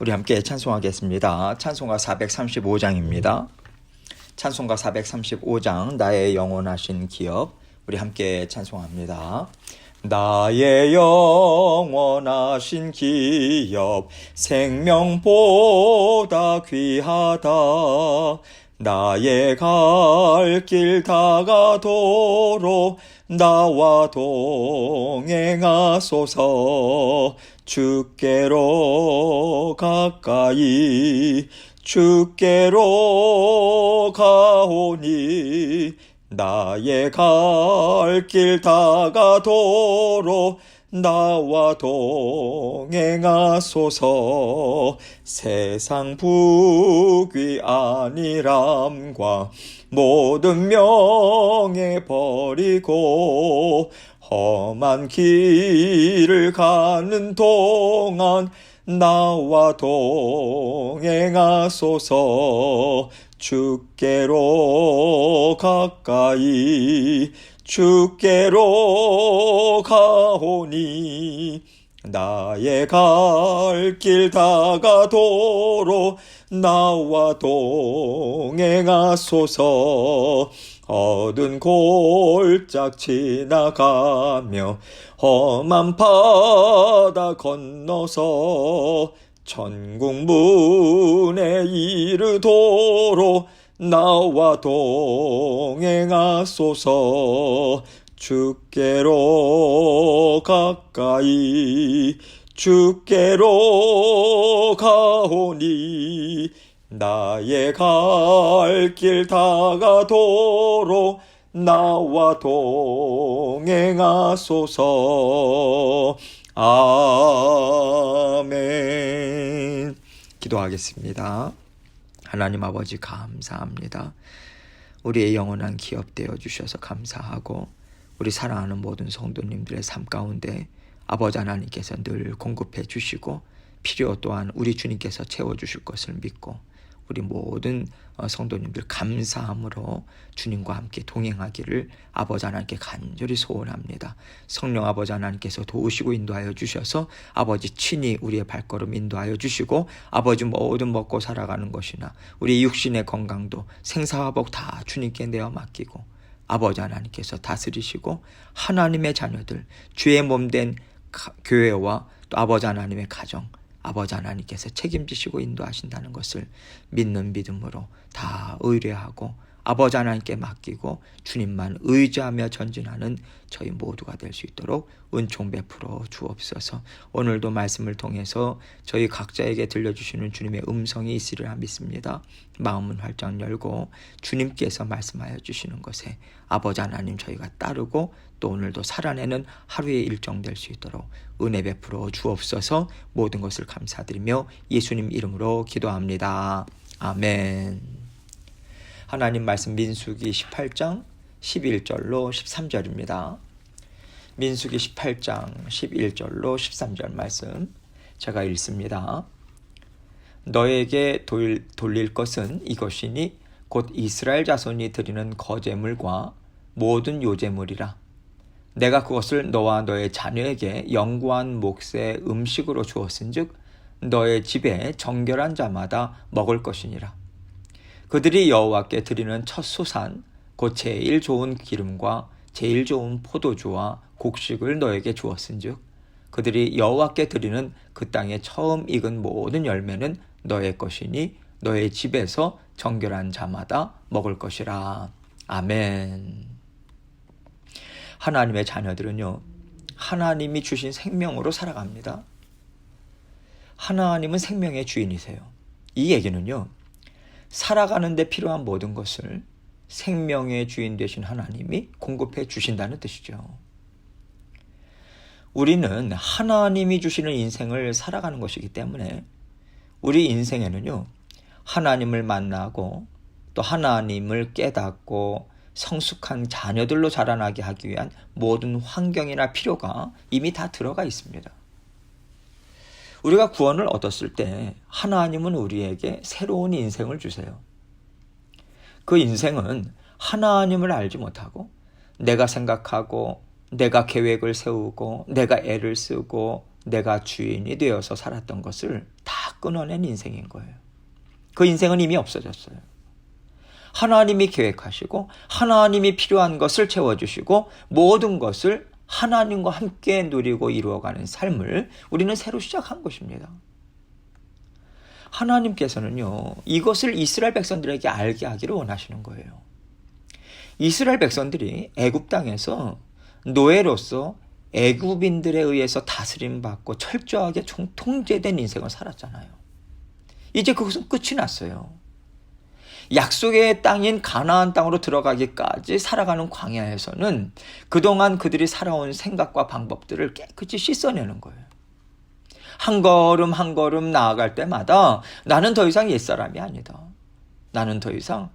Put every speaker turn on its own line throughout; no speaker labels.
우리 함께 찬송하겠습니다. 찬송가 435장입니다. 찬송가 435장 나의 영원하신 기업, 우리 함께 찬송합니다. 나의 영원하신 기업 생명보다 귀하다. 나의 갈 길 다가도록 나와 동행하소서. 주께로 가까이 주께로 가오니 나의 갈 길 다가도록 나와 동행하소서. 세상 부귀 안일함과 모든 명예 버리고 험한 길을 가는 동안 나와 동행하소서. 주께로 가까이 주께로 가오니 나의 갈 길 다가도록 나와 동행하소서. 어두운 골짝 지나가며 험한 바다 건너서 천국 문에 이르도록 나와 동행하소서. 주께로 가까이 주께로 가오니 나의 갈 길 다가도록 나와 동행하소서. 아멘. 기도하겠습니다. 하나님 아버지 감사합니다. 우리의 영원한 기업 되어주셔서 감사하고 우리 사랑하는 모든 성도님들의 삶 가운데 아버지 하나님께서 늘 공급해 주시고 필요 또한 우리 주님께서 채워주실 것을 믿고 우리 모든 성도님들 감사함으로 주님과 함께 동행하기를 아버지 하나님께 간절히 소원합니다. 성령 아버지 하나님께서 도우시고 인도하여 주셔서 아버지 친히 우리의 발걸음 인도하여 주시고 아버지 모든 먹고 살아가는 것이나 우리 육신의 건강도 생사화복 다 주님께 내어 맡기고 아버지 하나님께서 다스리시고 하나님의 자녀들 주의 몸된 교회와 또 아버지 하나님의 가정 아버지 하나님께서 책임지시고 인도하신다는 것을 믿는 믿음으로 다 의뢰하고 아버지 하나님께 맡기고 주님만 의지하며 전진하는 저희 모두가 될 수 있도록 은총 베풀어 주옵소서. 오늘도 말씀을 통해서 저희 각자에게 들려주시는 주님의 음성이 있으리라 믿습니다. 마음은 활짝 열고 주님께서 말씀하여 주시는 것에 아버지 하나님 저희가 따르고 또 오늘도 살아내는 하루의 일정 될 수 있도록 은혜 베풀어 주옵소서. 모든 것을 감사드리며 예수님 이름으로 기도합니다. 아멘. 하나님 말씀 민수기 18장 11절로 13절입니다. 민수기 18장 11절로 13절 말씀 제가 읽습니다. 너에게 돌릴 것은 이것이니 곧 이스라엘 자손이 드리는 거제물과 모든 요제물이라. 내가 그것을 너와 너의 자녀에게 영구한 몫의 음식으로 주었은즉 너의 집에 정결한 자마다 먹을 것이니라. 그들이 여호와께 드리는 첫 수산 곧 제일 좋은 기름과 제일 좋은 포도주와 곡식을 너에게 주었은즉 그들이 여호와께 드리는 그 땅에 처음 익은 모든 열매는 너의 것이니 너의 집에서 정결한 자마다 먹을 것이라. 아멘. 하나님의 자녀들은요, 하나님이 주신 생명으로 살아갑니다. 하나님은 생명의 주인이세요. 이 얘기는요, 살아가는 데 필요한 모든 것을 생명의 주인 되신 하나님이 공급해 주신다는 뜻이죠. 우리는 하나님이 주시는 인생을 살아가는 것이기 때문에 우리 인생에는요, 하나님을 만나고 또 하나님을 깨닫고 성숙한 자녀들로 자라나게 하기 위한 모든 환경이나 필요가 이미 다 들어가 있습니다. 우리가 구원을 얻었을 때 하나님은 우리에게 새로운 인생을 주세요. 그 인생은 하나님을 알지 못하고 내가 생각하고 내가 계획을 세우고 내가 애를 쓰고 내가 주인이 되어서 살았던 것을 다 끊어낸 인생인 거예요. 그 인생은 이미 없어졌어요. 하나님이 계획하시고 하나님이 필요한 것을 채워주시고 모든 것을 하나님과 함께 누리고 이루어가는 삶을 우리는 새로 시작한 것입니다. 하나님께서는요, 이것을 이스라엘 백성들에게 알게 하기를 원하시는 거예요. 이스라엘 백성들이 애굽 땅에서 노예로서 애굽인들에 의해서 다스림받고 철저하게 통제된 인생을 살았잖아요. 이제 그것은 끝이 났어요. 약속의 땅인 가나안 땅으로 들어가기까지 살아가는 광야에서는 그동안 그들이 살아온 생각과 방법들을 깨끗이 씻어내는 거예요. 한 걸음 한 걸음 나아갈 때마다 나는 더 이상 옛사람이 아니다. 나는 더 이상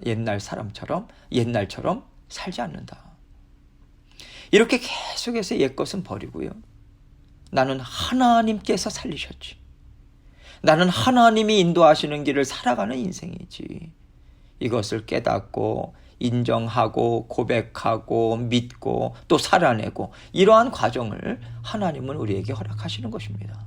옛날처럼 살지 않는다. 이렇게 계속해서 옛것은 버리고요. 나는 하나님께서 살리셨지. 나는 하나님이 인도하시는 길을 살아가는 인생이지. 이것을 깨닫고 인정하고 고백하고 믿고 또 살아내고 이러한 과정을 하나님은 우리에게 허락하시는 것입니다.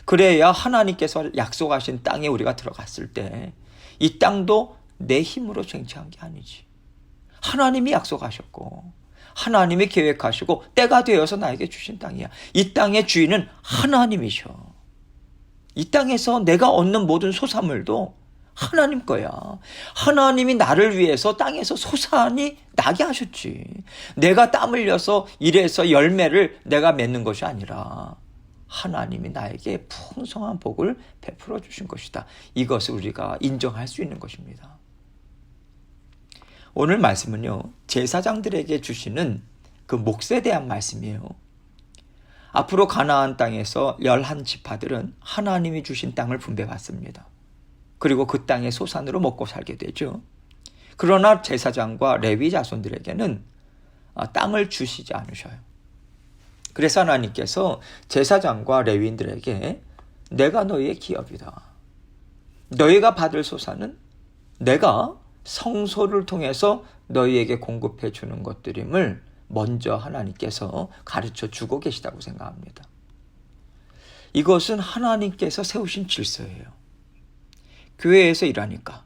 그래야 하나님께서 약속하신 땅에 우리가 들어갔을 때 이 땅도 내 힘으로 쟁취한 게 아니지. 하나님이 약속하셨고 하나님이 계획하시고 때가 되어서 나에게 주신 땅이야. 이 땅의 주인은 하나님이셔. 이 땅에서 내가 얻는 모든 소산물도 하나님 거야. 하나님이 나를 위해서 땅에서 소산이 나게 하셨지. 내가 땀 흘려서 일해서 열매를 내가 맺는 것이 아니라 하나님이 나에게 풍성한 복을 베풀어 주신 것이다. 이것을 우리가 인정할 수 있는 것입니다. 오늘 말씀은요, 제사장들에게 주시는 그 몫에 대한 말씀이에요. 앞으로 가나안 땅에서 11지파들은 하나님이 주신 땅을 분배받습니다. 그리고 그 땅의 소산으로 먹고 살게 되죠. 그러나 제사장과 레위 자손들에게는 땅을 주시지 않으셔요. 그래서 하나님께서 제사장과 레위인들에게 내가 너희의 기업이다. 너희가 받을 소산은 내가 성소를 통해서 너희에게 공급해 주는 것들임을 먼저 하나님께서 가르쳐 주고 계시다고 생각합니다. 이것은 하나님께서 세우신 질서예요. 교회에서 일하니까,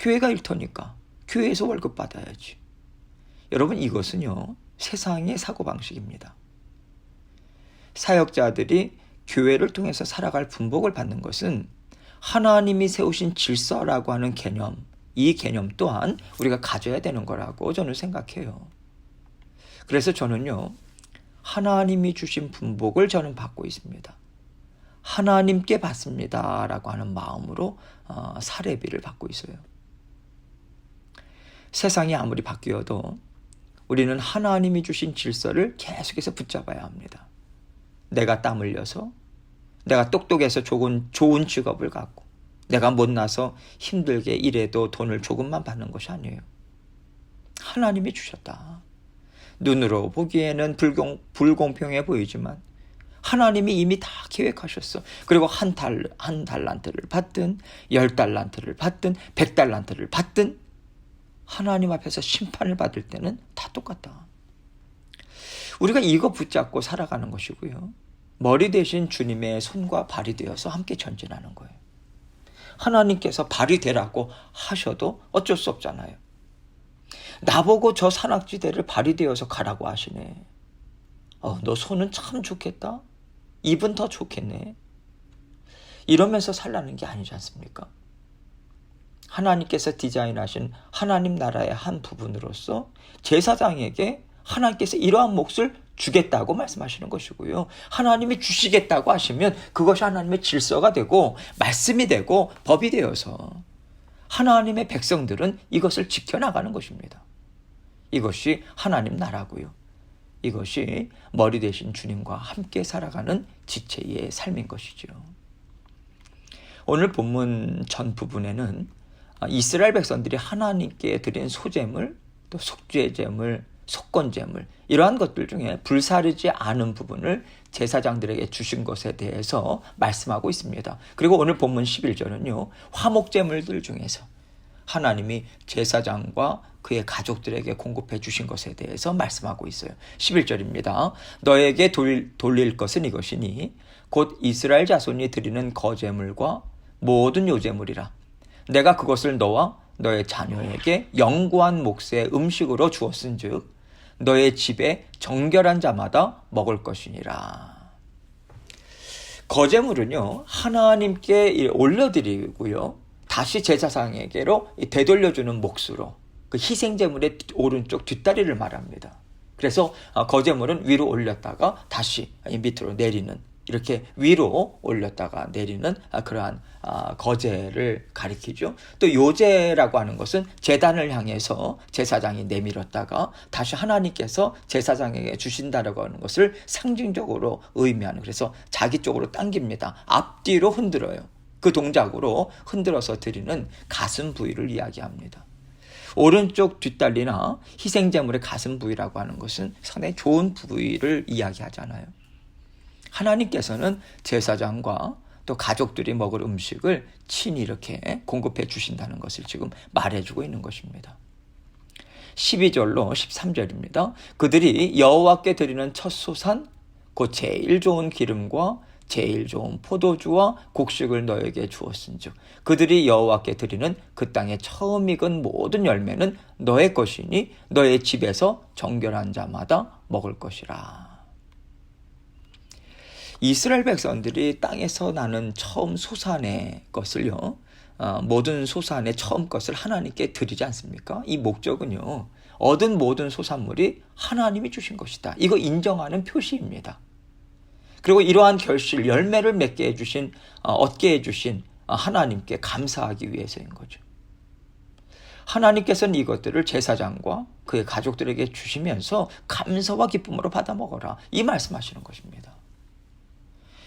교회가 일터니까 교회에서 월급 받아야지. 여러분, 이것은요, 세상의 사고방식입니다. 사역자들이 교회를 통해서 살아갈 분복을 받는 것은 하나님이 세우신 질서라고 하는 개념, 이 개념 또한 우리가 가져야 되는 거라고 저는 생각해요. 그래서 저는요, 하나님이 주신 분복을 저는 받고 있습니다. 하나님께 받습니다 라고 하는 마음으로 사례비를 받고 있어요. 세상이 아무리 바뀌어도 우리는 하나님이 주신 질서를 계속해서 붙잡아야 합니다. 내가 땀 흘려서, 내가 똑똑해서 좋은 직업을 갖고, 내가 못나서 힘들게 일해도 돈을 조금만 받는 것이 아니에요. 하나님이 주셨다. 눈으로 보기에는 불공평해 보이지만 하나님이 이미 다 계획하셨어. 그리고 한 달란트를 받든 10달란트를 받든 100달란트를 받든 하나님 앞에서 심판을 받을 때는 다 똑같다. 우리가 이거 붙잡고 살아가는 것이고요. 머리 대신 주님의 손과 발이 되어서 함께 전진하는 거예요. 하나님께서 발이 되라고 하셔도 어쩔 수 없잖아요. 나보고 저 산악지대를 발이 되어서 가라고 하시네. 너 손은 참 좋겠다. 입은 더 좋겠네. 이러면서 살라는 게 아니지 않습니까? 하나님께서 디자인하신 하나님 나라의 한 부분으로서 제사장에게 하나님께서 이러한 몫을 주겠다고 말씀하시는 것이고요. 하나님이 주시겠다고 하시면 그것이 하나님의 질서가 되고 말씀이 되고 법이 되어서 하나님의 백성들은 이것을 지켜나가는 것입니다. 이것이 하나님 나라고요. 이것이 머리 대신 주님과 함께 살아가는 지체의 삶인 것이죠. 오늘 본문 전 부분에는 이스라엘 백성들이 하나님께 드린 소제물, 또 속죄제물, 속건제물 이러한 것들 중에 불사르지 않은 부분을 제사장들에게 주신 것에 대해서 말씀하고 있습니다. 그리고 오늘 본문 11절은요. 화목제물들 중에서 하나님이 제사장과 그의 가족들에게 공급해 주신 것에 대해서 말씀하고 있어요. 11절입니다. 너에게 돌릴 것은 이것이니 곧 이스라엘 자손이 드리는 거제물과 모든 요제물이라. 내가 그것을 너와 너의 자녀에게 영구한 몫의 음식으로 주었은즉 너의 집에 정결한 자마다 먹을 것이니라. 거제물은요, 하나님께 올려드리고요, 다시 제사장에게로 되돌려주는 몫으로 그 희생제물의 오른쪽 뒷다리를 말합니다. 그래서 거제물은 위로 올렸다가 다시 밑으로 내리는, 이렇게 위로 올렸다가 내리는 그러한 거제를 가리키죠. 또 요제라고 하는 것은 제단을 향해서 제사장이 내밀었다가 다시 하나님께서 제사장에게 주신다라고 하는 것을 상징적으로 의미하는, 그래서 자기 쪽으로 당깁니다. 앞뒤로 흔들어요. 그 동작으로 흔들어서 드리는 가슴 부위를 이야기합니다. 오른쪽 뒷다리나 희생제물의 가슴 부위라고 하는 것은 상당히 좋은 부위를 이야기하잖아요. 하나님께서는 제사장과 또 가족들이 먹을 음식을 친히 이렇게 공급해 주신다는 것을 지금 말해주고 있는 것입니다. 12절로 13절입니다. 그들이 여호와께 드리는 첫 소산 곧 제일 좋은 기름과 제일 좋은 포도주와 곡식을 너에게 주었은즉 그들이 여호와께 드리는 그 땅에 처음 익은 모든 열매는 너의 것이니 너의 집에서 정결한 자마다 먹을 것이라. 이스라엘 백성들이 땅에서 나는 처음 소산의 것을요, 모든 소산의 처음 것을 하나님께 드리지 않습니까? 이 목적은요, 얻은 모든 소산물이 하나님이 주신 것이다, 이거 인정하는 표시입니다. 그리고 이러한 결실, 열매를 맺게 해주신, 얻게 해주신 하나님께 감사하기 위해서인 거죠. 하나님께서는 이것들을 제사장과 그의 가족들에게 주시면서 감사와 기쁨으로 받아 먹어라, 이 말씀하시는 것입니다.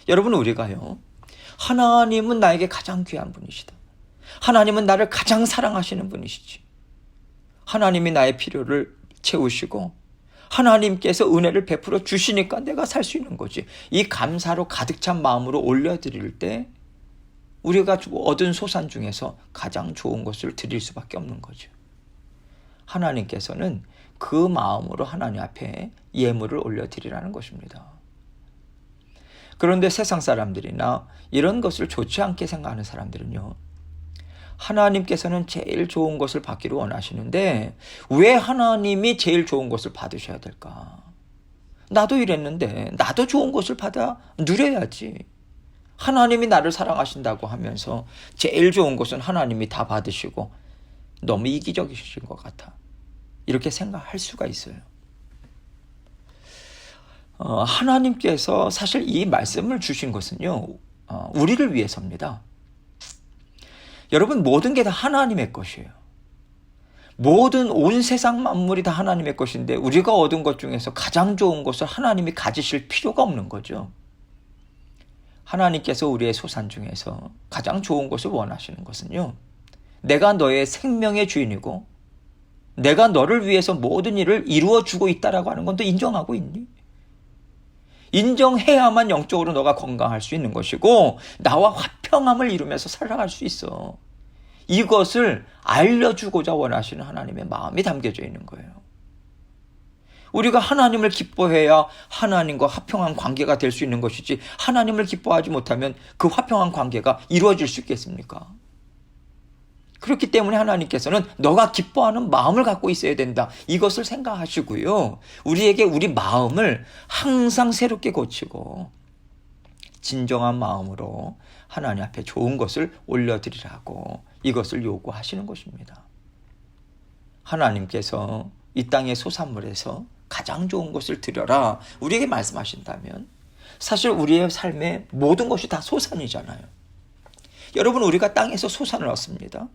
여러분, 우리가요, 하나님은 나에게 가장 귀한 분이시다, 하나님은 나를 가장 사랑하시는 분이시지, 하나님이 나의 필요를 채우시고 하나님께서 은혜를 베풀어 주시니까 내가 살 수 있는 거지, 이 감사로 가득 찬 마음으로 올려드릴 때 우리가 얻은 소산 중에서 가장 좋은 것을 드릴 수밖에 없는 거죠. 하나님께서는 그 마음으로 하나님 앞에 예물을 올려드리라는 것입니다. 그런데 세상 사람들이나 이런 것을 좋지 않게 생각하는 사람들은요, 하나님께서는 제일 좋은 것을 받기를 원하시는데 왜 하나님이 제일 좋은 것을 받으셔야 될까? 나도 이랬는데 나도 좋은 것을 받아 누려야지. 하나님이 나를 사랑하신다고 하면서 제일 좋은 것은 하나님이 다 받으시고 너무 이기적이신 것 같아, 이렇게 생각할 수가 있어요. 하나님께서 사실 이 말씀을 주신 것은요, 우리를 위해서입니다. 여러분, 모든 게 다 하나님의 것이에요. 모든 온 세상 만물이 다 하나님의 것인데 우리가 얻은 것 중에서 가장 좋은 것을 하나님이 가지실 필요가 없는 거죠. 하나님께서 우리의 소산 중에서 가장 좋은 것을 원하시는 것은요, 내가 너의 생명의 주인이고 내가 너를 위해서 모든 일을 이루어주고 있다라고 하는 건 또 인정하고 있니? 인정해야만 영적으로 너가 건강할 수 있는 것이고 나와 화평함을 이루면서 살아갈 수 있어. 이것을 알려주고자 원하시는 하나님의 마음이 담겨져 있는 거예요. 우리가 하나님을 기뻐해야 하나님과 화평한 관계가 될 수 있는 것이지, 하나님을 기뻐하지 못하면 그 화평한 관계가 이루어질 수 있겠습니까? 그렇기 때문에 하나님께서는 너가 기뻐하는 마음을 갖고 있어야 된다, 이것을 생각하시고요, 우리에게 우리 마음을 항상 새롭게 고치고 진정한 마음으로 하나님 앞에 좋은 것을 올려드리라고 이것을 요구하시는 것입니다. 하나님께서 이 땅의 소산물에서 가장 좋은 것을 드려라 우리에게 말씀하신다면 사실 우리의 삶의 모든 것이 다 소산이잖아요. 여러분, 우리가 땅에서 소산을 얻습니다.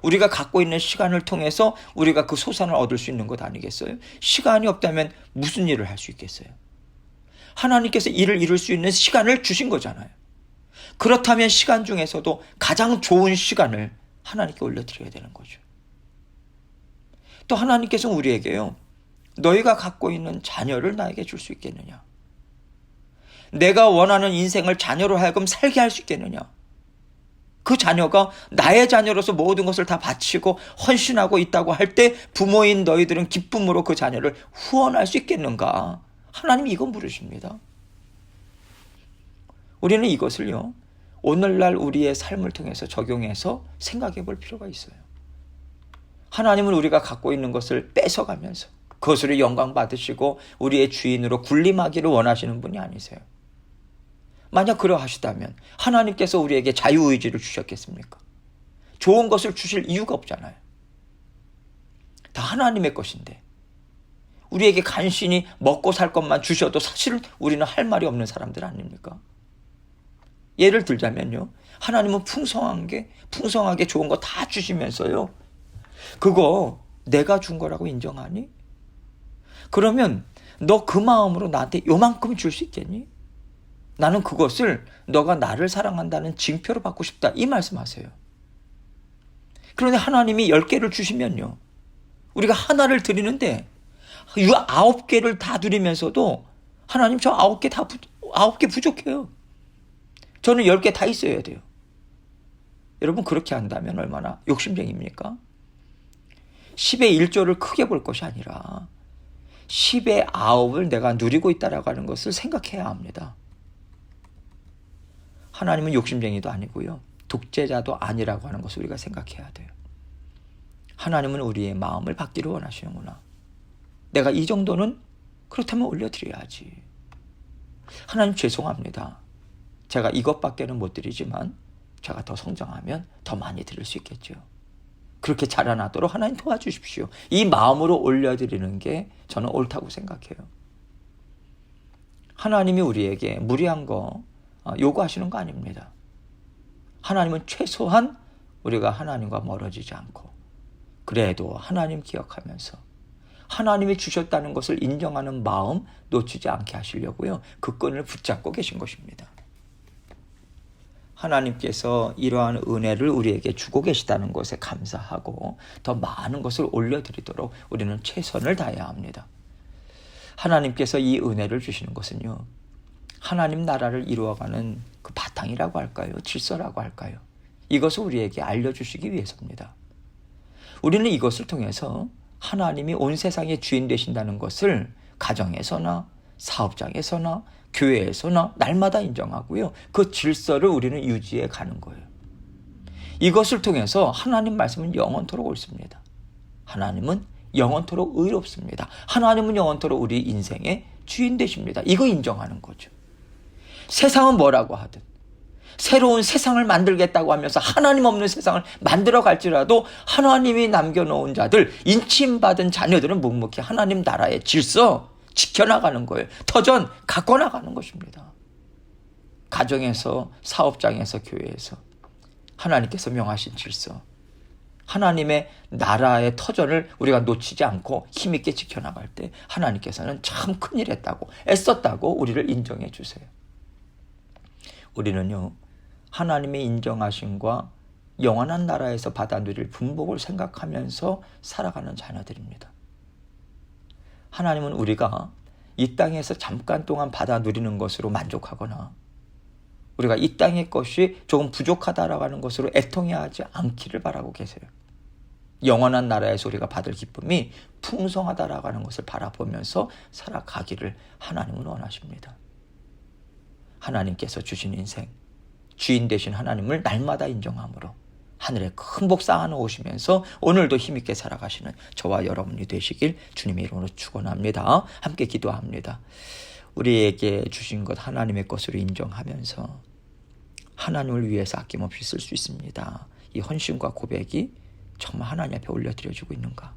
우리가 갖고 있는 시간을 통해서 우리가 그 소산을 얻을 수 있는 것 아니겠어요? 시간이 없다면 무슨 일을 할 수 있겠어요? 하나님께서 일을 이룰 수 있는 시간을 주신 거잖아요. 그렇다면 시간 중에서도 가장 좋은 시간을 하나님께 올려드려야 되는 거죠. 또 하나님께서 우리에게요, 너희가 갖고 있는 자녀를 나에게 줄 수 있겠느냐? 내가 원하는 인생을 자녀로 하여금 살게 할 수 있겠느냐? 그 자녀가 나의 자녀로서 모든 것을 다 바치고 헌신하고 있다고 할 때 부모인 너희들은 기쁨으로 그 자녀를 후원할 수 있겠는가? 하나님이 이건 물으십니다. 우리는 이것을요, 오늘날 우리의 삶을 통해서 적용해서 생각해 볼 필요가 있어요. 하나님은 우리가 갖고 있는 것을 뺏어가면서 그것으로 영광 받으시고 우리의 주인으로 군림하기를 원하시는 분이 아니세요. 만약 그러하시다면 하나님께서 우리에게 자유의지를 주셨겠습니까? 좋은 것을 주실 이유가 없잖아요. 다 하나님의 것인데 우리에게 간신히 먹고 살 것만 주셔도 사실은 우리는 할 말이 없는 사람들 아닙니까? 예를 들자면요, 하나님은 풍성하게 좋은 거 다 주시면서요, 그거 내가 준 거라고 인정하니? 그러면 너 그 마음으로 나한테 요만큼 줄 수 있겠니? 나는 그것을 너가 나를 사랑한다는 징표로 받고 싶다, 이 말씀하세요. 그런데 하나님이 10개를 주시면요, 우리가 하나를 드리는데 9개를 다 드리면서도 하나님 저 9개 부족해요. 저는 10개 다 있어야 돼요. 여러분, 그렇게 한다면 얼마나 욕심쟁입니까? 10의 1조를 크게 볼 것이 아니라 10의 9을 내가 누리고 있다라고 하는 것을 생각해야 합니다. 하나님은 욕심쟁이도 아니고요, 독재자도 아니라고 하는 것을 우리가 생각해야 돼요. 하나님은 우리의 마음을 받기를 원하시는구나. 내가 이 정도는 그렇다면 올려드려야지. 하나님 죄송합니다. 제가 이것밖에는 못 드리지만 제가 더 성장하면 더 많이 드릴 수 있겠죠. 그렇게 자라나도록 하나님 도와주십시오. 이 마음으로 올려드리는 게 저는 옳다고 생각해요. 하나님이 우리에게 무리한 거 요구하시는 거 아닙니다. 하나님은 최소한 우리가 하나님과 멀어지지 않고 그래도 하나님 기억하면서 하나님이 주셨다는 것을 인정하는 마음 놓치지 않게 하시려고요, 그 끈을 붙잡고 계신 것입니다. 하나님께서 이러한 은혜를 우리에게 주고 계시다는 것에 감사하고 더 많은 것을 올려드리도록 우리는 최선을 다해야 합니다. 하나님께서 이 은혜를 주시는 것은요, 하나님 나라를 이루어가는 그 바탕이라고 할까요? 질서라고 할까요? 이것을 우리에게 알려주시기 위해서입니다. 우리는 이것을 통해서 하나님이 온 세상의 주인 되신다는 것을 가정에서나 사업장에서나 교회에서나 날마다 인정하고요, 그 질서를 우리는 유지해 가는 거예요. 이것을 통해서 하나님 말씀은 영원토록 옳습니다. 하나님은 영원토록 의롭습니다. 하나님은 영원토록 우리 인생의 주인 되십니다. 이거 인정하는 거죠. 세상은 뭐라고 하든 새로운 세상을 만들겠다고 하면서 하나님 없는 세상을 만들어 갈지라도 하나님이 남겨놓은 자들, 인침받은 자녀들은 묵묵히 하나님 나라의 질서 지켜나가는 거예요. 터전 갖고 나가는 것입니다. 가정에서, 사업장에서, 교회에서 하나님께서 명하신 질서, 하나님의 나라의 터전을 우리가 놓치지 않고 힘있게 지켜나갈 때 하나님께서는 참 큰일 했다고, 애썼다고 우리를 인정해 주세요. 우리는요, 하나님의 인정하심과 영원한 나라에서 받아 누릴 분복을 생각하면서 살아가는 자녀들입니다. 하나님은 우리가 이 땅에서 잠깐 동안 받아 누리는 것으로 만족하거나 우리가 이 땅의 것이 조금 부족하다라고 하는 것으로 애통해하지 않기를 바라고 계세요. 영원한 나라에서 우리가 받을 기쁨이 풍성하다라고 하는 것을 바라보면서 살아가기를 하나님은 원하십니다. 하나님께서 주신 인생, 주인 되신 하나님을 날마다 인정함으로 하늘에 큰 복 쌓아놓으시면서 오늘도 힘있게 살아가시는 저와 여러분이 되시길 주님의 이름으로 축원합니다. 함께 기도합니다. 우리에게 주신 것 하나님의 것으로 인정하면서 하나님을 위해서 아낌없이 쓸 수 있습니다. 이 헌신과 고백이 정말 하나님 앞에 올려드려지고 있는가?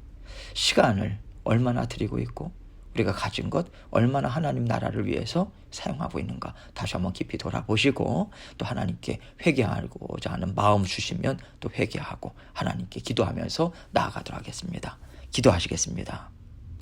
시간을 얼마나 드리고 있고 우리가 가진 것 얼마나 하나님 나라를 위해서 사용하고 있는가? 다시 한번 깊이 돌아보시고 또 하나님께 회개하고자 하는 마음 주시면 또 회개하고 하나님께 기도하면서 나아가도록 하겠습니다. 기도하시겠습니다.